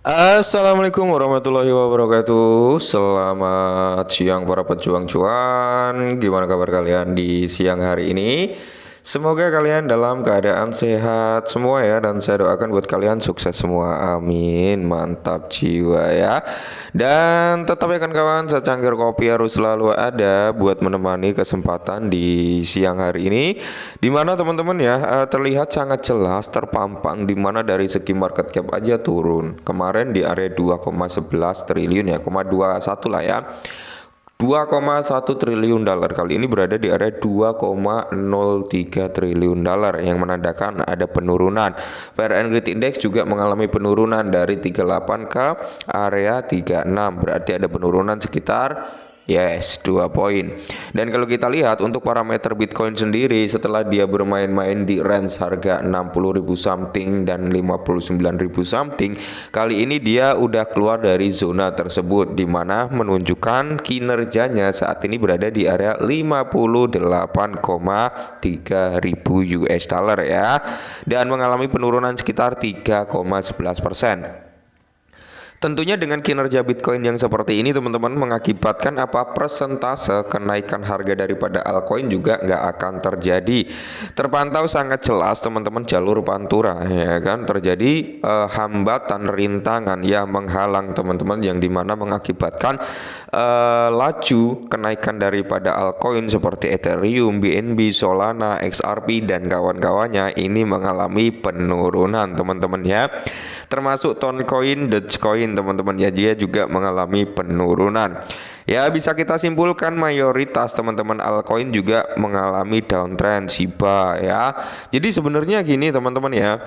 Assalamualaikum warahmatullahi wabarakatuh. Selamat siang para pejuang cuan. Gimana kabar kalian di siang hari ini? Semoga kalian dalam keadaan sehat semua ya. Dan saya doakan buat kalian sukses semua. Amin. Mantap jiwa ya. Dan tetap ya kan kawan, secangkir kopi harus selalu ada buat menemani kesempatan di siang hari ini. Dimana teman-teman ya, terlihat sangat jelas terpampang dimana dari segi market cap aja turun. Kemarin di area 2,11 triliun ya, 2,21 lah ya. 2,1 triliun dolar, kali ini berada di area 2,03 triliun dolar yang menandakan ada penurunan. Fair and Greed Index juga mengalami penurunan dari 38 ke area 36, berarti ada penurunan sekitar 2 poin. Dan kalau kita lihat untuk parameter Bitcoin sendiri, setelah dia bermain-main di range harga 60.000 something dan 59.000 something, kali ini dia udah keluar dari zona tersebut, di mana menunjukkan kinerjanya saat ini berada di area 58,3 ribu US dollar ya, dan mengalami penurunan sekitar 3,11%. Tentunya dengan kinerja Bitcoin yang seperti ini teman-teman mengakibatkan persentase kenaikan harga daripada altcoin juga nggak akan terjadi. Terpantau sangat jelas teman-teman jalur pantura ya kan, terjadi hambatan rintangan yang menghalang teman-teman, yang dimana mengakibatkan laju kenaikan daripada altcoin seperti Ethereum, BNB, Solana, XRP dan kawan-kawannya ini mengalami penurunan teman-teman ya. Termasuk Toncoin, Dogecoin teman-teman ya, dia juga mengalami penurunan. Ya, bisa kita simpulkan mayoritas teman-teman altcoin juga mengalami downtrend Shiba ya. Jadi sebenarnya gini teman-teman ya,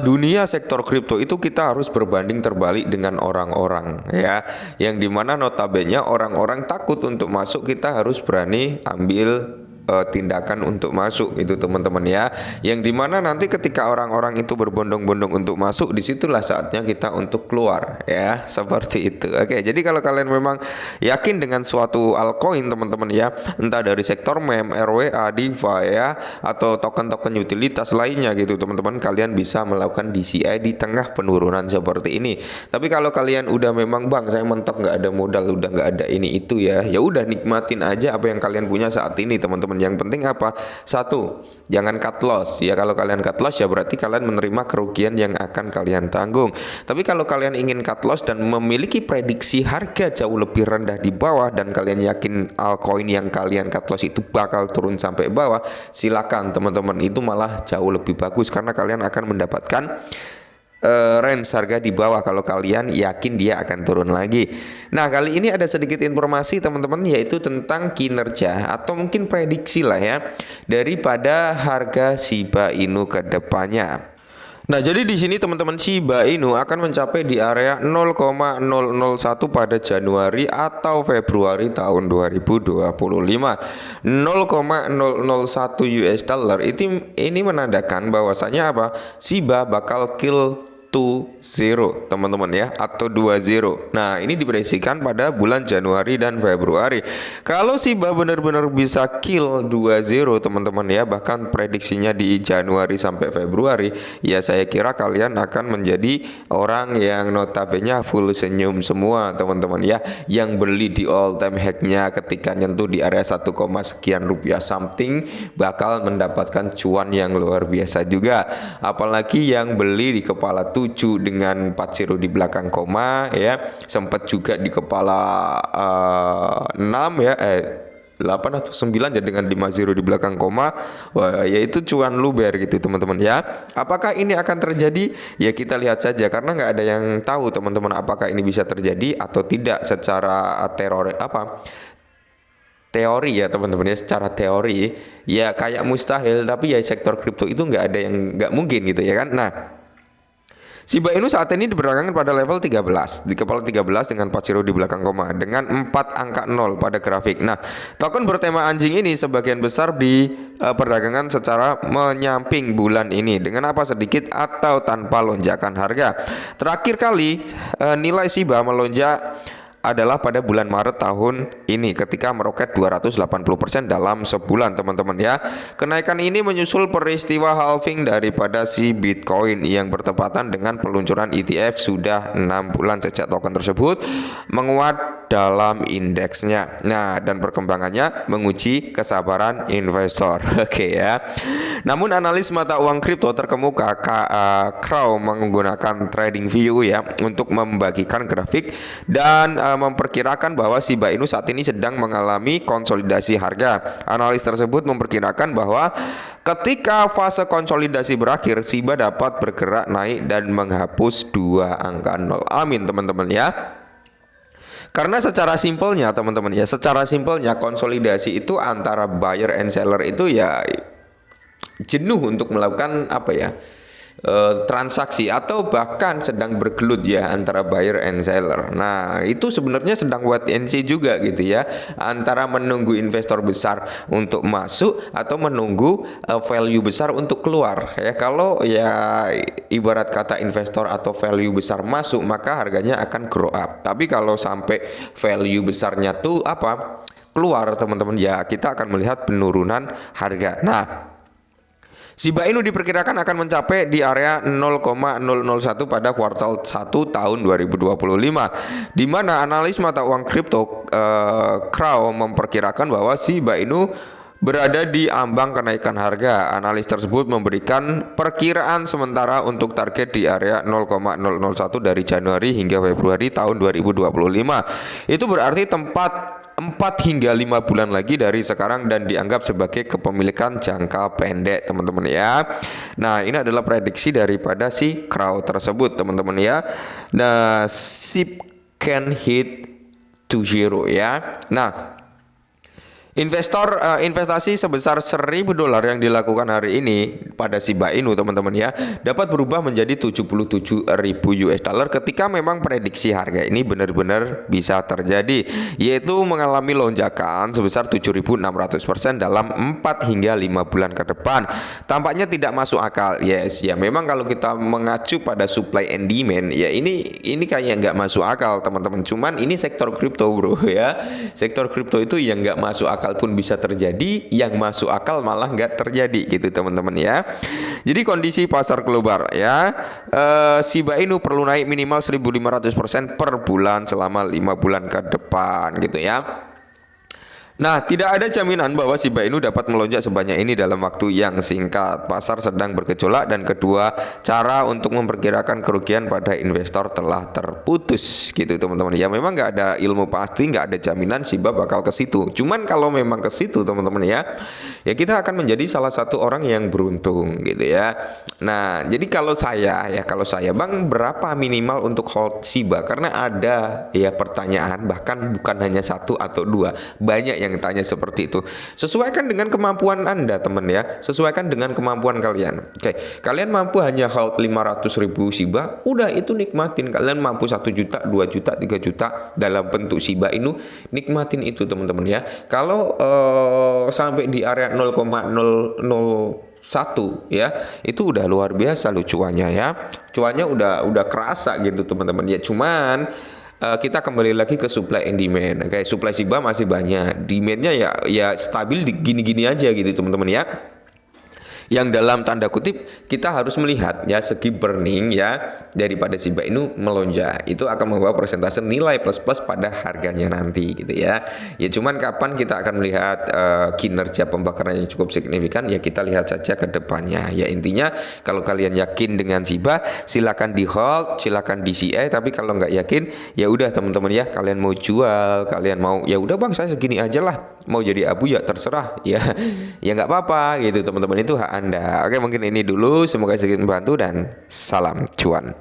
dunia sektor kripto itu kita harus berbanding terbalik dengan orang-orang ya, yang dimana notabene orang-orang takut untuk masuk, kita harus berani ambil tindakan untuk masuk itu teman-teman ya, yang dimana nanti ketika orang-orang itu berbondong-bondong untuk masuk, disitulah saatnya kita untuk keluar ya, seperti itu. Oke, jadi kalau kalian memang yakin dengan suatu altcoin teman-teman ya, entah dari sektor meme, RWA, DeFi ya, atau token-token utilitas lainnya gitu teman-teman, kalian bisa melakukan DCI di tengah penurunan seperti ini. Tapi kalau kalian udah memang bang saya mentok, nggak ada modal, udah nggak ada ini itu ya, ya udah nikmatin aja apa yang kalian punya saat ini teman-teman. Yang penting apa? Satu, jangan cut loss ya. Kalau kalian cut loss ya berarti kalian menerima kerugian yang akan kalian tanggung. Tapi kalau kalian ingin cut loss dan memiliki prediksi harga jauh lebih rendah di bawah, dan kalian yakin altcoin yang kalian cut loss itu bakal turun sampai bawah, silakan teman-teman, itu malah jauh lebih bagus karena kalian akan mendapatkan range harga di bawah kalau kalian yakin dia akan turun lagi. Nah, kali ini ada sedikit informasi teman-teman, yaitu tentang kinerja atau mungkin prediksi lah ya daripada harga Shiba Inu ke depannya. Nah, jadi di sini teman-teman, Shiba Inu akan mencapai di area 0,001 pada Januari atau Februari tahun 2025. 0,001 US dollar ini menandakan bahwasanya apa? Shiba bakal kill to zero teman-teman ya, atau 20. Nah, ini diprediksikan pada bulan Januari dan Februari. Kalau Shiba benar-benar bisa kill 20 teman-teman ya, bahkan prediksinya di Januari sampai Februari, ya saya kira kalian akan menjadi orang yang notabene full senyum semua teman-teman ya, yang beli di all time high-nya ketika nyentuh di area 1, sekian rupiah something bakal mendapatkan cuan yang luar biasa juga. Apalagi yang beli di kepala 7 dengan 40 di belakang koma ya, sempat juga di kepala 6 ya, 8 atau 9 ya dengan 50 di belakang koma. Wah, yaitu cuan luber gitu teman-teman ya. Apakah ini akan terjadi? Ya kita lihat saja, karena nggak ada yang tahu teman-teman apakah ini bisa terjadi atau tidak secara teori ya teman-teman ya. Secara teori ya kayak mustahil, tapi ya sektor kripto itu nggak ada yang nggak mungkin gitu ya kan. Nah, Shiba Inu saat ini diperdagangan pada level 13, di kepala 13 dengan 40 di belakang koma, dengan 4 angka 0 pada grafik. Nah, token bertema anjing ini sebagian besar di perdagangan secara menyamping bulan ini dengan sedikit atau tanpa lonjakan harga. Terakhir kali nilai Shiba melonjak adalah pada bulan Maret tahun ini ketika meroket 280% dalam sebulan teman-teman ya. Kenaikan ini menyusul peristiwa halving daripada si Bitcoin yang bertepatan dengan peluncuran ETF sudah 6 bulan sejak token tersebut menguat dalam indeksnya. Nah, dan perkembangannya menguji kesabaran investor. Oke ya. Namun analis mata uang kripto terkemuka Crow menggunakan TradingView ya untuk membagikan grafik dan memperkirakan bahwa Shiba Inu saat ini sedang mengalami konsolidasi harga. Analis tersebut memperkirakan bahwa ketika fase konsolidasi berakhir, Shiba dapat bergerak naik dan menghapus dua angka nol. Amin teman-teman ya. Karena secara simpelnya teman-teman ya, secara simpelnya konsolidasi itu antara buyer and seller itu ya jenuh untuk melakukan apa ya, transaksi atau bahkan sedang bergelut ya antara buyer and seller. Nah, itu sebenarnya sedang wait and see juga gitu ya, antara menunggu investor besar untuk masuk atau menunggu value besar untuk keluar ya. Kalau ya ibarat kata investor atau value besar masuk, maka harganya akan grow up. Tapi kalau sampai value besarnya tuh apa keluar teman-teman ya, kita akan melihat penurunan harga. Nah, Shiba Inu diperkirakan akan mencapai di area 0,001 pada kuartal 1 tahun 2025, di mana analis mata uang kripto Crow memperkirakan bahwa Shiba Inu berada di ambang kenaikan harga. Analis tersebut memberikan perkiraan sementara untuk target di area 0,001 dari Januari hingga Februari tahun 2025. Itu berarti 4 hingga 5 bulan lagi dari sekarang dan dianggap sebagai kepemilikan jangka pendek teman-teman ya. Nah, ini adalah prediksi daripada si Crow tersebut teman-teman ya. Nah, SIP can hit to zero ya. Nah, investasi sebesar $1.000 yang dilakukan hari ini pada Shiba Inu teman-teman ya dapat berubah menjadi $77.000 ketika memang prediksi harga ini benar-benar bisa terjadi, yaitu mengalami lonjakan sebesar 7.600% dalam 4 hingga 5 bulan ke depan. Tampaknya tidak masuk akal. Yes, ya memang kalau kita mengacu pada supply and demand ya ini kayak nggak masuk akal teman-teman. Cuman ini sektor kripto bro ya. Sektor kripto itu yang nggak masuk akal pun bisa terjadi, yang masuk akal malah nggak terjadi gitu teman-teman ya. Jadi kondisi pasar global ya, Shiba Inu perlu naik minimal 1.500% per bulan selama 5 bulan ke depan gitu ya. Nah, tidak ada jaminan bahwa Shiba Inu dapat melonjak sebanyak ini dalam waktu yang singkat. Pasar sedang bergejolak dan kedua cara untuk memperkirakan kerugian pada investor telah terputus gitu teman-teman. Ya memang nggak ada ilmu pasti, nggak ada jaminan Shiba bakal ke situ. Cuman kalau memang ke situ teman-teman ya kita akan menjadi salah satu orang yang beruntung gitu ya. Nah, jadi kalau saya Bang, berapa minimal untuk hold Shiba? Karena ada ya pertanyaan, bahkan bukan hanya satu atau dua, banyak yang tanya seperti itu. Sesuaikan dengan kemampuan Anda teman ya, sesuaikan dengan kemampuan kalian. Oke, kalian mampu hanya hold 500.000 Shiba, udah itu nikmatin. Kalian mampu 1 juta, 2 juta, 3 juta dalam bentuk Shiba Inu, nikmatin itu teman-teman ya. Kalau sampai di area 0,001 ya, itu udah luar biasa loh cuannya ya. Cuannya udah kerasa gitu teman-teman ya. Cuman kita kembali lagi ke supply and demand. Kayak supply Shiba masih banyak, demandnya ya stabil di gini-gini aja gitu teman-teman ya. Yang dalam tanda kutip kita harus melihat ya segi burning ya daripada Shiba Inu melonjak. Itu akan membawa persentase nilai plus-plus pada harganya nanti gitu ya. Ya cuman kapan kita akan melihat kinerja pembakaran yang cukup signifikan ya kita lihat saja ke depannya. Ya intinya kalau kalian yakin dengan Shiba silakan di hold, silakan di CI, tapi kalau nggak yakin ya udah teman-teman ya, kalian mau jual, kalian mau ya udah Bang saya segini aja lah. Mau jadi abu ya terserah ya. Ya nggak apa-apa gitu teman-teman, itu hak Anda. Oke, mungkin ini dulu, semoga sedikit membantu dan salam cuan.